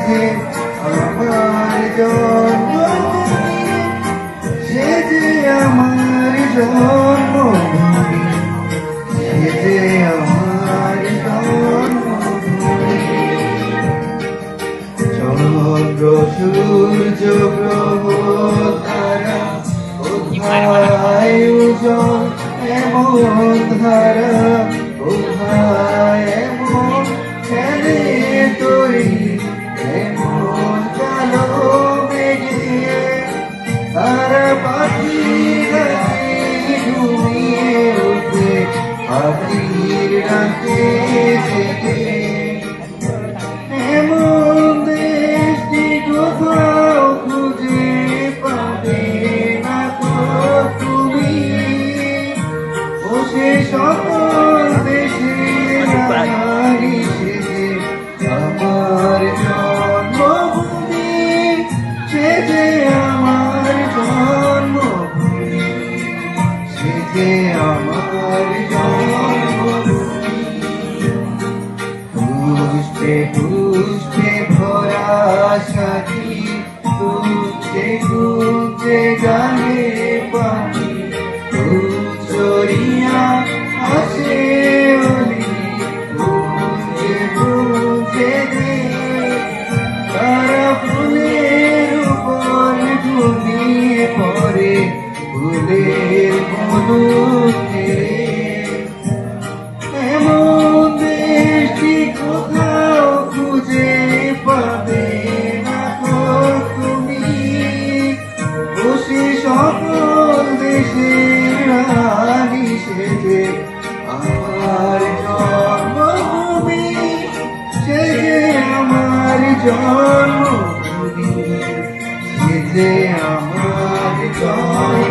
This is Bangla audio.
যে আমার জন্মভূমি, সে যে আমার জন্মভূমি, সে যে আমার জন্মভূমি। চন্দ্র সূর্য গ্রহ তারা কোথায় উজ্জ্বল এমন ধারা, কোথায় এমন খেলে তরি, এমন কালো মেঘে তারা পাখি ঘুমিয়ে উঠে পাখির ডাকে জেগে। এমন দেশটি কোথাও খুঁজে পাবে না তো তুমি, ও সে সকল দেশের রানী, সে যে আমার জন্মভূমি, সে যে আমার জন্মভূমি, সে যে আমার জন্মভূমি। পুষ্পে পুষ্পে ভরা সাথী, তুজে তুজে গানে পাখি, চরিয়া আসে অলি, তুজে তুজে দে তারা ফুলের উপর ঘুমিয়ে পড়ে, ফুলের মধুকে। এমন দেশটি কোথাও খুঁজে পাবে না তো তুমি, বসে সকল দেশের রানী, সে যে আমার জন্মভূমি, সে যে আমার জন্মভূমি, সে যে আমার জন্মভূমি।